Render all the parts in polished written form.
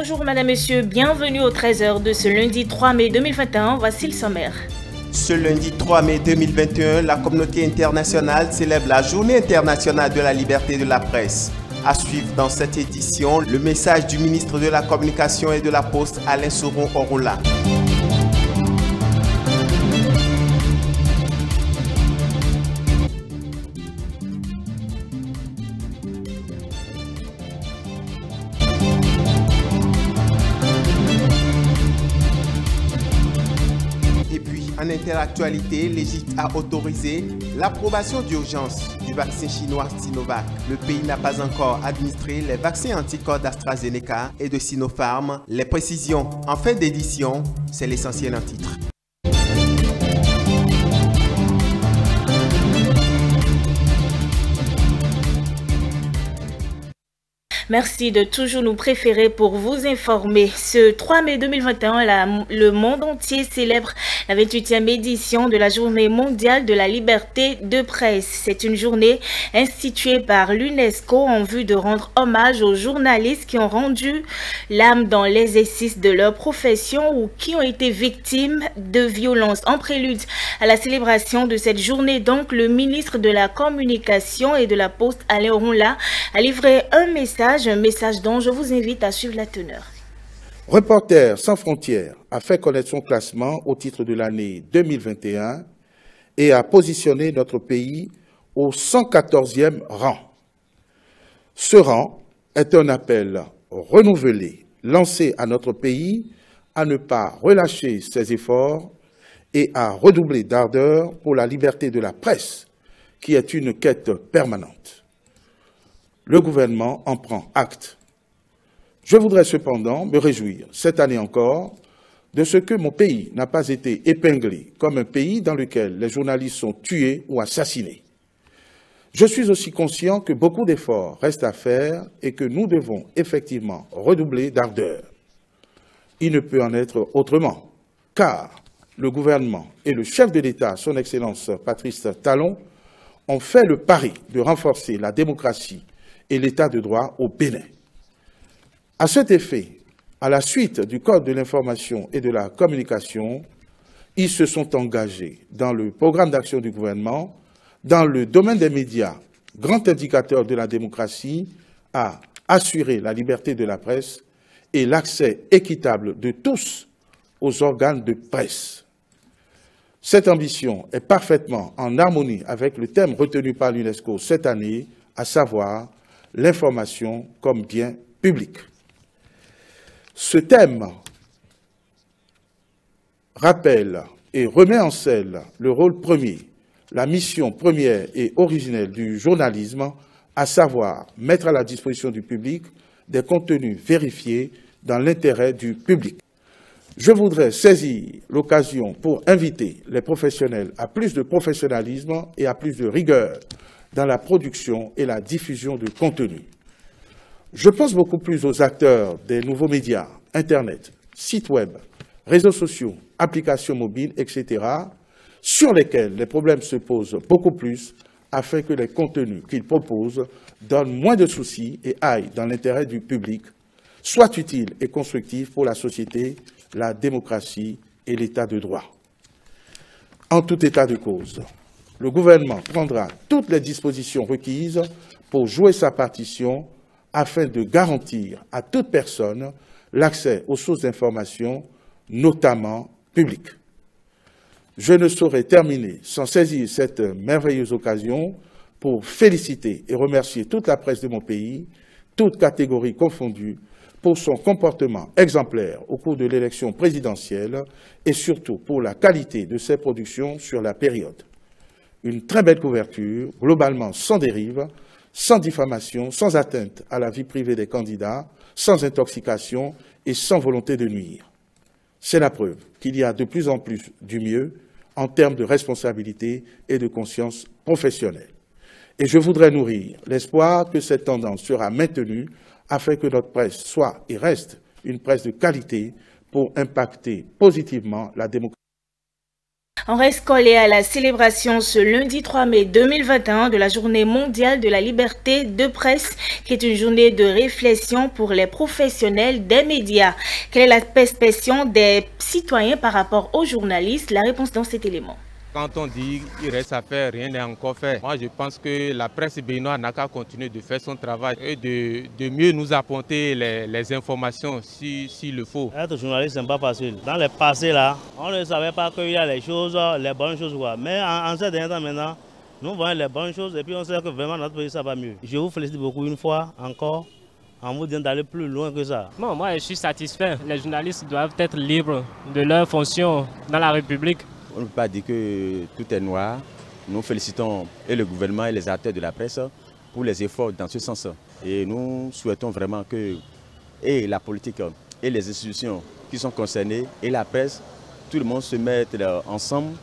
Bonjour madame, monsieur, bienvenue au 13h de ce lundi 3 mai 2021, voici le sommaire. Ce lundi 3 mai 2021, la communauté internationale célèbre la Journée internationale de la liberté de la presse. À suivre dans cette édition, le message du ministre de la Communication et de la Poste, Alain Soron-Orula. En interactualité, l'Égypte a autorisé l'approbation d'urgence du vaccin chinois Sinovac. Le pays n'a pas encore administré les vaccins anticorps d'AstraZeneca et de Sinopharm. Les précisions en fin d'édition, c'est l'essentiel en titre. Merci de toujours nous préférer pour vous informer. Ce 3 mai 2021, le monde entier célèbre la 28e édition de la Journée mondiale de la liberté de presse. C'est une journée instituée par l'UNESCO en vue de rendre hommage aux journalistes qui ont rendu l'âme dans l'exercice de leur profession ou qui ont été victimes de violences. En prélude à la célébration de cette journée, donc, le ministre de la Communication et de la Poste, Alain Soron-Orula, a livré un message dont je vous invite à suivre la teneur. Reporters sans frontières a fait connaître son classement au titre de l'année 2021 et a positionné notre pays au 114e rang. Ce rang est un appel renouvelé, lancé à notre pays à ne pas relâcher ses efforts et à redoubler d'ardeur pour la liberté de la presse, qui est une quête permanente. Le gouvernement en prend acte. Je voudrais cependant me réjouir, cette année encore, de ce que mon pays n'a pas été épinglé comme un pays dans lequel les journalistes sont tués ou assassinés. Je suis aussi conscient que beaucoup d'efforts restent à faire et que nous devons effectivement redoubler d'ardeur. Il ne peut en être autrement, car le gouvernement et le chef de l'État, son Excellence Patrice Talon, ont fait le pari de renforcer la démocratie et l'état de droit au Bénin. À cet effet, à la suite du Code de l'information et de la communication, ils se sont engagés dans le programme d'action du gouvernement, dans le domaine des médias, grand indicateur de la démocratie, à assurer la liberté de la presse et l'accès équitable de tous aux organes de presse. Cette ambition est parfaitement en harmonie avec le thème retenu par l'UNESCO cette année, à savoir l'information comme bien public. Ce thème rappelle et remet en selle le rôle premier, la mission première et originelle du journalisme, à savoir mettre à la disposition du public des contenus vérifiés dans l'intérêt du public. Je voudrais saisir l'occasion pour inviter les professionnels à plus de professionnalisme et à plus de rigueur dans la production et la diffusion de contenu. Je pense beaucoup plus aux acteurs des nouveaux médias, Internet, sites web, réseaux sociaux, applications mobiles, etc., sur lesquels les problèmes se posent beaucoup plus afin que les contenus qu'ils proposent donnent moins de soucis et aillent dans l'intérêt du public, soient utiles et constructifs pour la société, la démocratie et l'état de droit. En tout état de cause, le gouvernement prendra toutes les dispositions requises pour jouer sa partition afin de garantir à toute personne l'accès aux sources d'information, notamment publiques. Je ne saurais terminer sans saisir cette merveilleuse occasion pour féliciter et remercier toute la presse de mon pays, toutes catégories confondues, pour son comportement exemplaire au cours de l'élection présidentielle et surtout pour la qualité de ses productions sur la période. Une très belle couverture, globalement sans dérive, sans diffamation, sans atteinte à la vie privée des candidats, sans intoxication et sans volonté de nuire. C'est la preuve qu'il y a de plus en plus du mieux en termes de responsabilité et de conscience professionnelle. Et je voudrais nourrir l'espoir que cette tendance sera maintenue afin que notre presse soit et reste une presse de qualité pour impacter positivement la démocratie. On reste collé à la célébration ce lundi 3 mai 2021 de la Journée mondiale de la liberté de presse, qui est une journée de réflexion pour les professionnels des médias. Quelle est la perception des citoyens par rapport aux journalistes? La réponse dans cet élément. Quand on dit qu'il reste à faire, rien n'est encore fait. Moi, je pense que la presse béninoise n'a qu'à continuer de faire son travail et de mieux nous apporter les informations s'il le faut. Être journaliste, ce n'est pas facile. Dans le passé, là, on ne savait pas qu'il y a les choses, les bonnes choses. Quoi. Mais en ces derniers temps, maintenant, nous voyons les bonnes choses et puis on sait que vraiment notre pays, ça va mieux. Je vous félicite beaucoup une fois encore en vous disant d'aller plus loin que ça. Bon, moi, je suis satisfait. Les journalistes doivent être libres de leurs fonctions dans la République. On ne peut pas dire que tout est noir. Nous félicitons et le gouvernement et les acteurs de la presse pour les efforts dans ce sens. Et nous souhaitons vraiment que et la politique et les institutions qui sont concernées et la presse, tout le monde se mette ensemble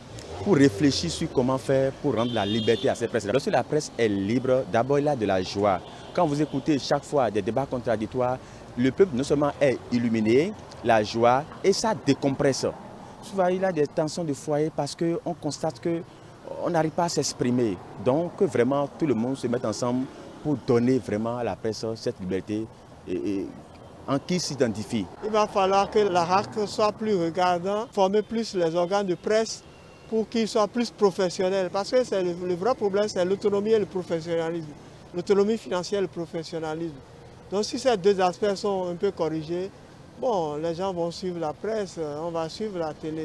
pour réfléchir sur comment faire pour rendre la liberté à cette presse. Lorsque la presse est libre, d'abord il y a de la joie. Quand vous écoutez chaque fois des débats contradictoires, le peuple non seulement est illuminé, la joie, et ça décompresse. Souvent, il y a des tensions de foyer parce qu'on constate qu'on n'arrive pas à s'exprimer. Donc, vraiment, tout le monde se met ensemble pour donner vraiment à la presse cette liberté et en qui s'identifie. Il va falloir que la RAC soit plus regardant, former plus les organes de presse pour qu'ils soient plus professionnels. Parce que le vrai problème, c'est l'autonomie et le professionnalisme. L'autonomie financière et le professionnalisme. Donc, si ces deux aspects sont un peu corrigés, bon, les gens vont suivre la presse, on va suivre la télé.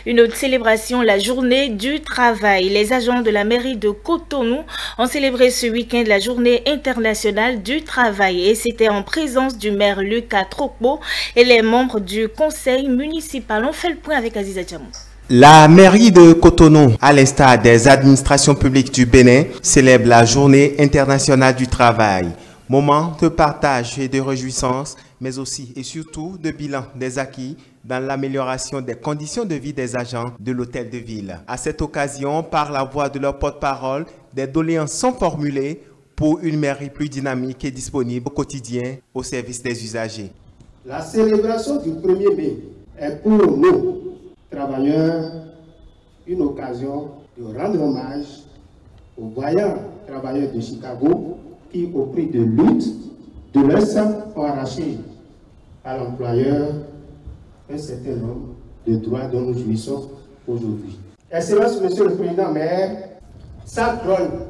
Une autre célébration, la journée du travail. Les agents de la mairie de Cotonou ont célébré ce week-end la journée internationale du travail. Et c'était en présence du maire Lucas Trokbo et les membres du conseil municipal. On fait le point avec Aziza Djamou. La mairie de Cotonou, à l'instar des administrations publiques du Bénin, célèbre la journée internationale du travail. Moment de partage et de réjouissance, mais aussi et surtout de bilan des acquis dans l'amélioration des conditions de vie des agents de l'hôtel de ville. À cette occasion, par la voix de leur porte-parole, des doléances sont formulées pour une mairie plus dynamique et disponible au quotidien au service des usagers. La célébration du 1er mai est pour nous, travailleurs, une occasion de rendre hommage aux vaillants travailleurs de Chicago qui, au prix de lutte, de leur sang, ont arraché à l'employeur un certain nombre de droits dont nous jouissons aujourd'hui. Excellence, Monsieur le Président Maire, ça trône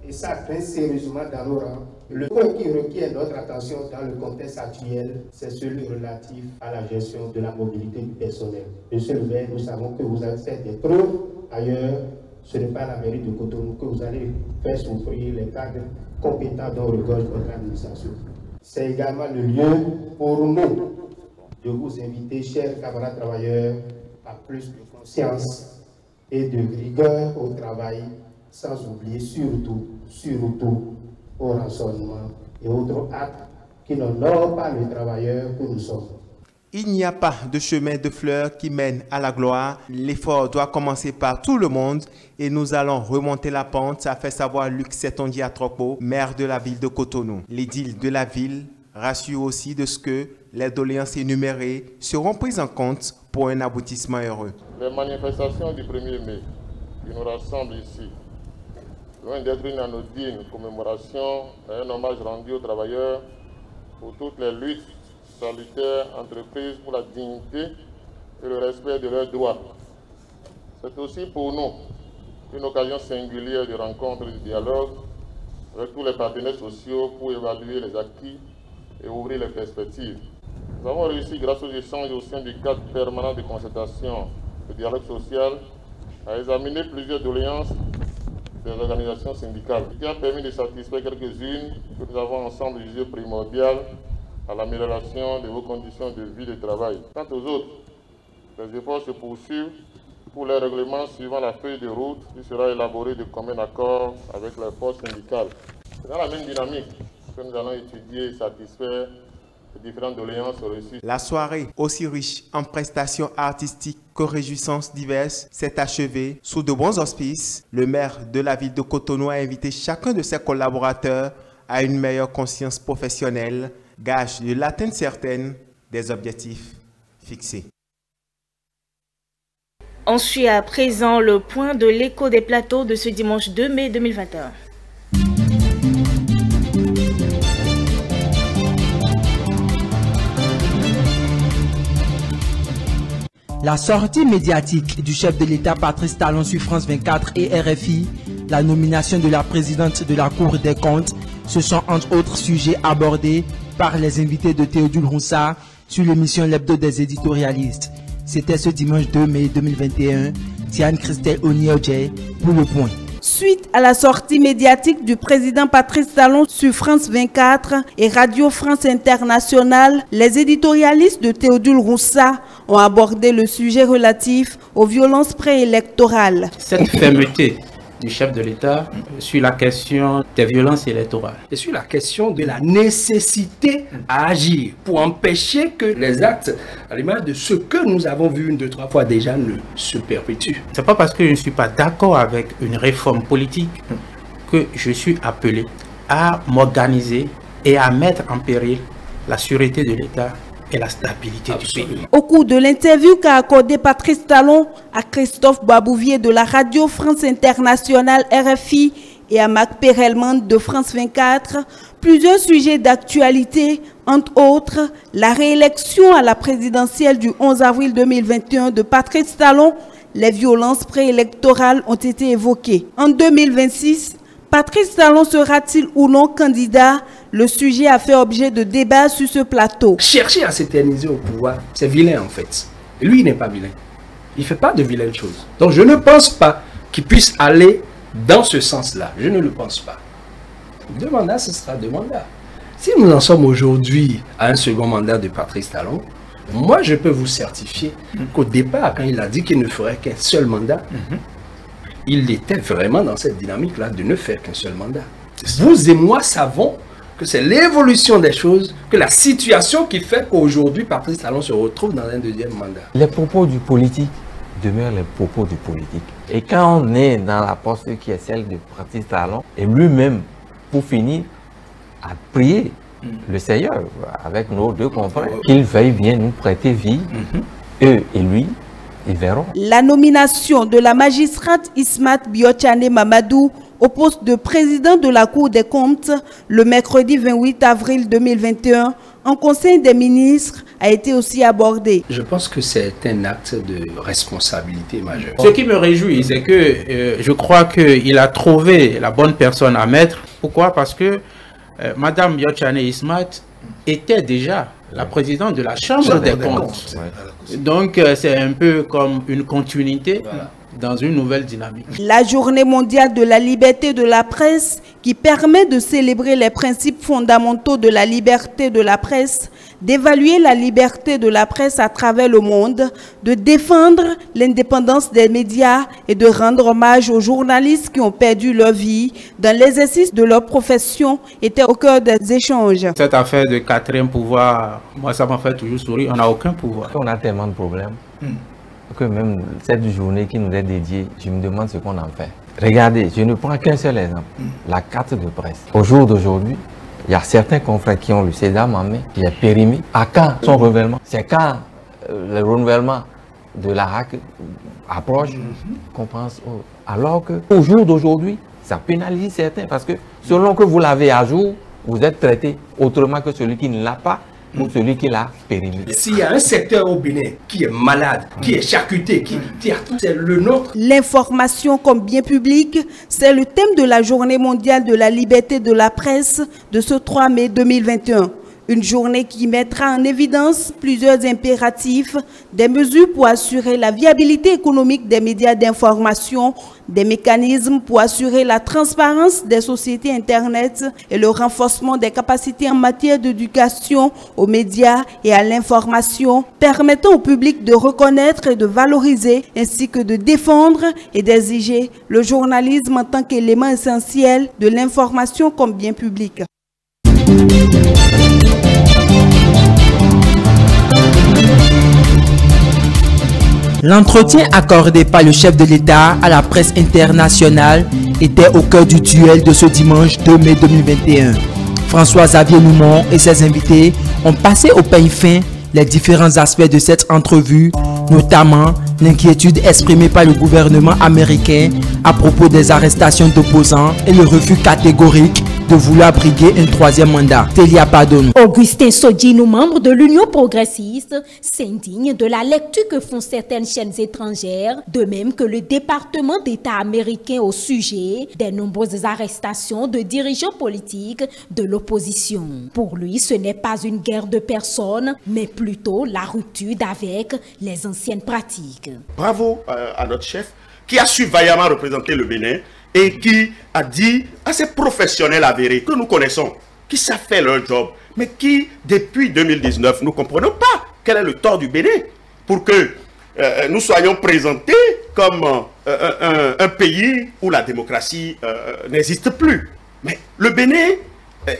et ça grince sérieusement dans nos rangs. Le point qui requiert notre attention dans le contexte actuel, c'est celui relatif à la gestion de la mobilité du personnel. Monsieur le maire, nous savons que vous avez fait des preuves ailleurs. Ce n'est pas la mairie de Cotonou que vous allez faire souffrir les cadres compétents dont regorge votre administration. C'est également le lieu pour nous de vous inviter, chers camarades travailleurs, à plus de conscience et de rigueur au travail, sans oublier surtout au rançonnement et autres actes qui n'honorent pas les travailleurs que nous sommes. Il n'y a pas de chemin de fleurs qui mène à la gloire. L'effort doit commencer par tout le monde et nous allons remonter la pente, a fait savoir Luc Setondia Trokbo, maire de la ville de Cotonou. L'édile de la ville rassure aussi de ce que les doléances énumérées seront prises en compte pour un aboutissement heureux. Les manifestations du 1er mai qui nous rassemblent ici, loin d'être une anodine commémoration et un hommage rendu aux travailleurs pour toutes les luttes salutaires entreprises pour la dignité et le respect de leurs droits. C'est aussi pour nous une occasion singulière de rencontre et de dialogue avec tous les partenaires sociaux pour évaluer les acquis et ouvrir les perspectives. Nous avons réussi, grâce aux échanges au sein du cadre permanent de concertation et de dialogue social, à examiner plusieurs doléances des organisations syndicales, qui a permis de satisfaire quelques-unes que nous avons ensemble jugées primordiales à l'amélioration de vos conditions de vie et de travail. Quant aux autres, les efforts se poursuivent pour les règlements suivant la feuille de route qui sera élaborée de commun accord avec les forces syndicales. C'est dans la même dynamique que nous allons étudier et satisfaire les différentes doléances reçues. La soirée, aussi riche en prestations artistiques que réjouissances diverses, s'est achevée sous de bons auspices. Le maire de la ville de Cotonou a invité chacun de ses collaborateurs à une meilleure conscience professionnelle, gage de l'atteinte certaine des objectifs fixés. On suit à présent le point de l'écho des plateaux de ce dimanche 2 mai 2021. La sortie médiatique du chef de l'État Patrice Talon sur France 24 et RFI, la nomination de la présidente de la Cour des comptes, ce sont entre autres sujets abordés par les invités de Théodule Roussard sur l'émission L'Hebdo des éditorialistes. C'était ce dimanche 2 mai 2021. Tiane Christelle Oniodje pour le point. Suite à la sortie médiatique du président Patrice Talon sur France 24 et Radio France Internationale, les éditorialistes de Théodule Roussard ont abordé le sujet relatif aux violences préélectorales. Cette fermeté du chef de l'État sur la question des violences électorales et sur la question de la nécessité à agir pour empêcher que les actes, à l'image de ce que nous avons vu 1, 2, 3 fois déjà, ne se perpétuent. C'est pas parce que je ne suis pas d'accord avec une réforme politique que je suis appelé à m'organiser et à mettre en péril la sûreté de l'État et la stabilité du pays. Au cours de l'interview qu'a accordé Patrice Talon à Christophe Babouvier de la Radio France Internationale RFI et à Marc Perelman de France 24, plusieurs sujets d'actualité, entre autres la réélection à la présidentielle du 11 avril 2021 de Patrice Talon, les violences préélectorales ont été évoquées. En 2026, Patrice Talon sera-t-il ou non candidat? Le sujet a fait objet de débats sur ce plateau. Chercher à s'éterniser au pouvoir, c'est vilain en fait. Et lui, il n'est pas vilain. Il ne fait pas de vilaines choses. Donc je ne pense pas qu'il puisse aller dans ce sens-là. Je ne le pense pas. 2 mandats, ce sera 2 mandats. Si nous en sommes aujourd'hui à un second mandat de Patrice Talon, moi je peux vous certifier qu'au départ, quand il a dit qu'il ne ferait qu'un seul mandat, il était vraiment dans cette dynamique-là de ne faire qu'un seul mandat. Vous et moi savons que c'est l'évolution des choses, que la situation qui fait qu'aujourd'hui Patrice Talon se retrouve dans un 2e mandat. Les propos du politique demeurent les propos du politique. Et quand on est dans la posture qui est celle de Patrice Talon, et lui-même, pour finir, a prié le Seigneur avec nos 2 confrères, qu'il veuille bien nous prêter vie, eux et lui, ils verront. La nomination de la magistrate Ismat Biochane Mamadou au poste de président de la Cour des comptes le mercredi 28 avril 2021 en Conseil des ministres a été aussi abordé. Je pense que c'est un acte de responsabilité majeure. Ce qui me réjouit, c'est que je crois qu'il a trouvé la bonne personne à mettre. Pourquoi? Parce que Madame Biochane Ismat était déjà la présidente de la Chambre des comptes. Donc c'est un peu comme une continuité dans une nouvelle dynamique. La journée mondiale de la liberté de la presse qui permet de célébrer les principes fondamentaux de la liberté de la presse, d'évaluer la liberté de la presse à travers le monde, de défendre l'indépendance des médias et de rendre hommage aux journalistes qui ont perdu leur vie dans l'exercice de leur profession était au cœur des échanges. Cette affaire de 4e pouvoir, moi ça m'a fait toujours sourire, on n'a aucun pouvoir. On a tellement de problèmes que même cette journée qui nous est dédiée, je me demande ce qu'on en fait. Regardez, je ne prends qu'un seul exemple, la carte de presse. Au jour d'aujourd'hui, il y a certains confrères qui ont le sésame en main, qui est périmé. À quand son renouvellement? C'est quand le renouvellement de la RAC approche qu'on pense. Alors qu'au jour d'aujourd'hui, ça pénalise certains parce que selon que vous l'avez à jour, vous êtes traité autrement que celui qui ne l'a pas ou celui qui l'a périmé. S'il y a un secteur au Bénin qui est malade, qui est charcuté, qui a tout, c'est le nôtre. L'information comme bien public, c'est le thème de la Journée mondiale de la liberté de la presse de ce 3 mai 2021. Une journée qui mettra en évidence plusieurs impératifs, des mesures pour assurer la viabilité économique des médias d'information, des mécanismes pour assurer la transparence des sociétés Internet et le renforcement des capacités en matière d'éducation aux médias et à l'information, permettant au public de reconnaître et de valoriser, ainsi que de défendre et d'exiger le journalisme en tant qu'élément essentiel de l'information comme bien public. L'entretien accordé par le chef de l'État à la presse internationale était au cœur du duel de ce dimanche 2 mai 2021. François-Xavier Noumon et ses invités ont passé au peigne fin les différents aspects de cette entrevue, notamment l'inquiétude exprimée par le gouvernement américain à propos des arrestations d'opposants et le refus catégorique de vouloir briguer un troisième mandat. Télia pardonne. Augustin Sodjinou, membre de l'Union progressiste, s'indigne de la lecture que font certaines chaînes étrangères, de même que le département d'État américain au sujet des nombreuses arrestations de dirigeants politiques de l'opposition. Pour lui, ce n'est pas une guerre de personnes, mais plutôt la rupture avec les anciennes pratiques. Bravo à notre chef qui a su vaillamment représenter le Bénin et qui a dit à ces professionnels avérés que nous connaissons, qui savent faire leur job, mais qui, depuis 2019, ne comprenons pas quel est le tort du Bénin pour que nous soyons présentés comme un pays où la démocratie n'existe plus. Mais le Bénin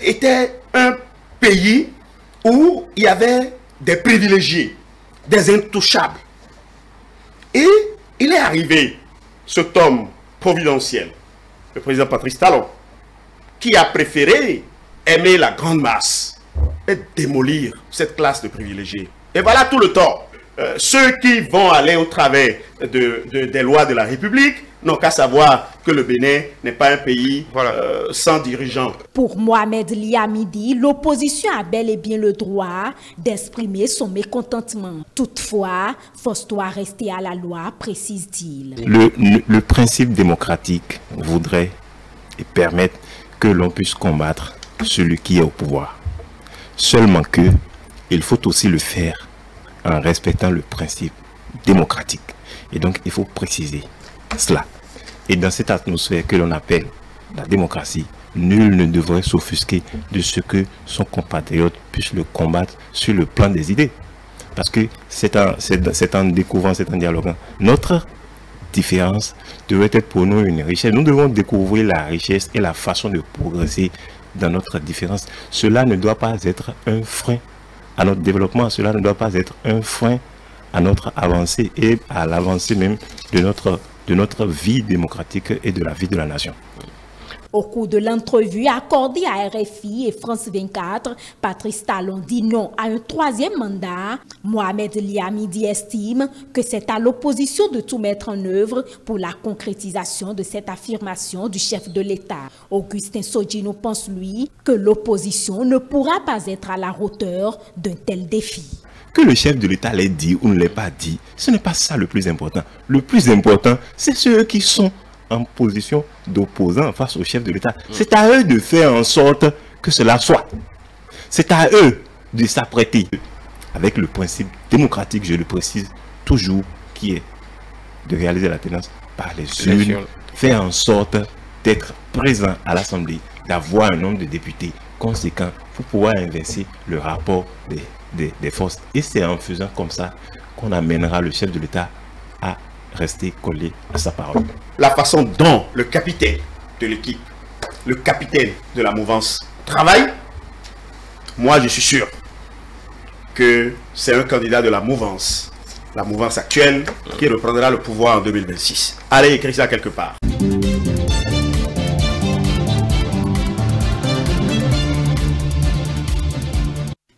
était un pays où il y avait des privilégiés, des intouchables. Et il est arrivé, cet homme providentiel, le président Patrice Talon, qui a préféré aimer la grande masse et démolir cette classe de privilégiés. Et voilà tout le tort. Ceux qui vont aller au travers des lois de la République n'ont qu'à savoir que le Bénin n'est pas un pays sans dirigeants. Pour Mohamed Liamidi, l'opposition a bel et bien le droit d'exprimer son mécontentement. Toutefois, force doit rester à la loi, précise-t-il. Le principe démocratique voudrait et permettre que l'on puisse combattre celui qui est au pouvoir. Seulement que il faut aussi le faire en respectant le principe démocratique. Et donc, il faut préciser cela. Et dans cette atmosphère que l'on appelle la démocratie, nul ne devrait s'offusquer de ce que son compatriote puisse le combattre sur le plan des idées. Parce que c'est en découvrant, c'est en dialoguant. Notre différence devrait être pour nous une richesse. Nous devons découvrir la richesse et la façon de progresser dans notre différence. Cela ne doit pas être un frein à notre développement, cela ne doit pas être un frein à notre avancée et à l'avancée même de notre vie démocratique et de la vie de la nation. Au cours de l'entrevue accordée à RFI et France 24, Patrice Talon dit non à un troisième mandat. Mohamed Liamidi estime que c'est à l'opposition de tout mettre en œuvre pour la concrétisation de cette affirmation du chef de l'État. Augustin Sodjinou pense, lui, que l'opposition ne pourra pas être à la hauteur d'un tel défi. Que le chef de l'État l'ait dit ou ne l'ait pas dit, ce n'est pas ça le plus important. Le plus important, c'est ceux qui sont en position d'opposant face au chef de l'État. C'est à eux de faire en sorte que cela soit. C'est à eux de s'apprêter avec le principe démocratique, je le précise toujours, qui est de réaliser la tenance par les urnes, faire en sorte d'être présent à l'Assemblée, d'avoir un nombre de députés conséquent pour pouvoir inverser le rapport des forces. Et c'est en faisant comme ça qu'on amènera le chef de l'État à rester collé à sa parole. La façon dont le capitaine de l'équipe, le capitaine de la mouvance travaille, moi je suis sûr que c'est un candidat de la mouvance actuelle qui reprendra le pouvoir en 2026. Allez écrire ça quelque part.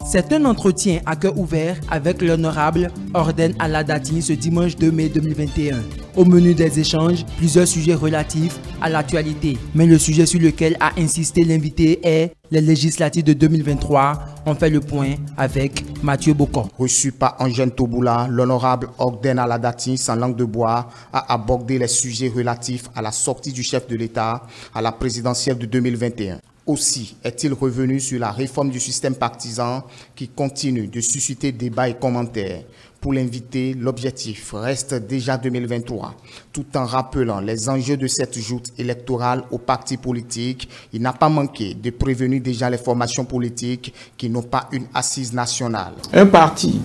C'est un entretien à cœur ouvert avec l'honorable Orden Aladatini ce dimanche 2 mai 2021. Au menu des échanges, plusieurs sujets relatifs à l'actualité. Mais le sujet sur lequel a insisté l'invité est les législatives de 2023. On fait le point avec Mathieu Bocon. Reçu par Angène Toboula, l'honorable Orden Aladatini, sans langue de bois, a abordé les sujets relatifs à la sortie du chef de l'État à la présidentielle de 2021. Aussi est-il revenu sur la réforme du système partisan qui continue de susciter débats et commentaires. Pour l'inviter, l'objectif reste déjà 2023. Tout en rappelant les enjeux de cette joute électorale aux partis politiques, il n'a pas manqué de prévenir déjà les formations politiques qui n'ont pas une assise nationale. Un parti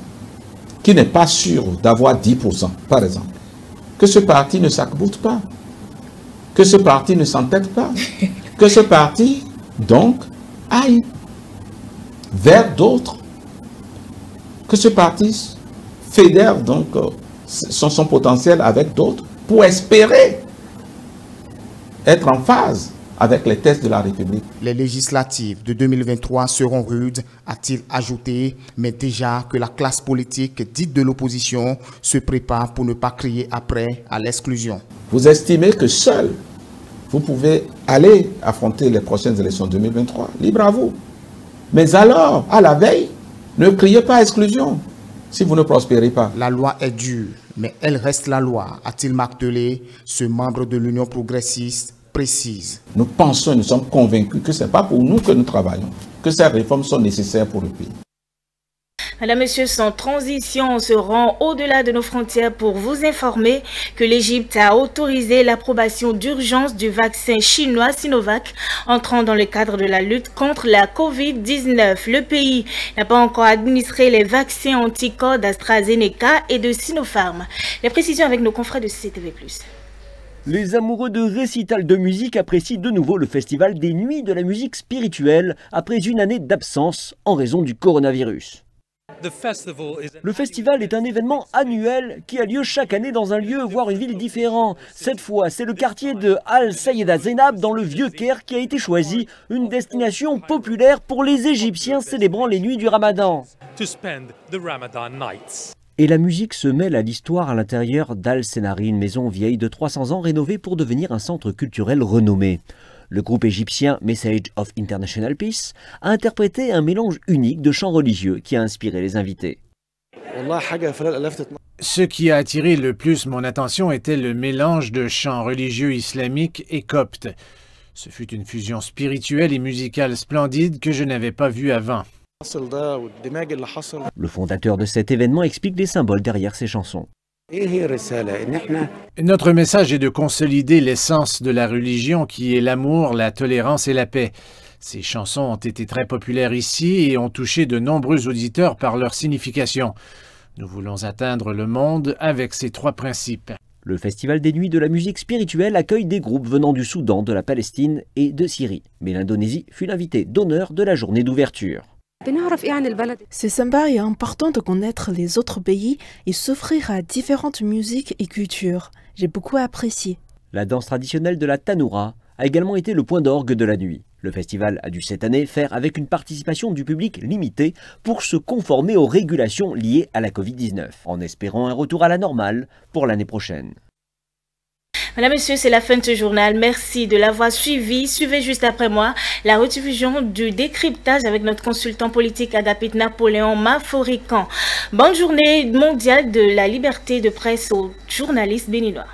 qui n'est pas sûr d'avoir 10%, par exemple, que ce parti ne s'accroute pas, que ce parti ne s'entête pas, que ce parti donc aille vers d'autres, que ce parti fédère donc son potentiel avec d'autres pour espérer être en phase avec les tests de la République. Les législatives de 2023 seront rudes, a-t-il ajouté, mais déjà que la classe politique dite de l'opposition se prépare pour ne pas crier après à l'exclusion. Vous estimez que seul, vous pouvez aller affronter les prochaines élections 2023, libre à vous. Mais alors, à la veille, ne criez pas à exclusion si vous ne prospérez pas. La loi est dure, mais elle reste la loi, a-t-il martelé, ce membre de l'Union progressiste précise. Nous pensons et nous sommes convaincus que ce n'est pas pour nous que nous travaillons, que ces réformes sont nécessaires pour le pays. Madame, Monsieur, sans transition, on se rend au-delà de nos frontières pour vous informer que l'Égypte a autorisé l'approbation d'urgence du vaccin chinois Sinovac entrant dans le cadre de la lutte contre la Covid-19. Le pays n'a pas encore administré les vaccins anticorps d'AstraZeneca et de Sinopharm. Les précisions avec nos confrères de CCTV+. Les amoureux de récital de musique apprécient de nouveau le festival des Nuits de la musique spirituelle après une année d'absence en raison du coronavirus. Le festival est un événement annuel qui a lieu chaque année dans un lieu, voire une ville différente. Cette fois, c'est le quartier de Al-Sayeda Zainab dans le Vieux-Caire qui a été choisi, une destination populaire pour les Égyptiens célébrant les nuits du Ramadan. Et la musique se mêle à l'histoire à l'intérieur d'Al-Senari, une maison vieille de 300 ans rénovée pour devenir un centre culturel renommé. Le groupe égyptien Message of International Peace a interprété un mélange unique de chants religieux qui a inspiré les invités. Ce qui a attiré le plus mon attention était le mélange de chants religieux islamiques et coptes. Ce fut une fusion spirituelle et musicale splendide que je n'avais pas vue avant. Le fondateur de cet événement explique les symboles derrière ces chansons. Notre message est de consolider l'essence de la religion qui est l'amour, la tolérance et la paix. Ces chansons ont été très populaires ici et ont touché de nombreux auditeurs par leur signification. Nous voulons atteindre le monde avec ces trois principes. Le Festival des Nuits de la musique spirituelle accueille des groupes venant du Soudan, de la Palestine et de Syrie. Mais l'Indonésie fut l'invité d'honneur de la journée d'ouverture. C'est sympa et important de connaître les autres pays et s'offrir à différentes musiques et cultures. J'ai beaucoup apprécié. La danse traditionnelle de la Tanoura a également été le point d'orgue de la nuit. Le festival a dû cette année faire avec une participation du public limitée pour se conformer aux régulations liées à la Covid-19, en espérant un retour à la normale pour l'année prochaine. Madame, Monsieur, c'est la fin de ce journal. Merci de l'avoir suivi. Suivez juste après moi la rediffusion du décryptage avec notre consultant politique Agapit Napoléon Maforican. Bonne journée mondiale de la liberté de presse aux journalistes béninois.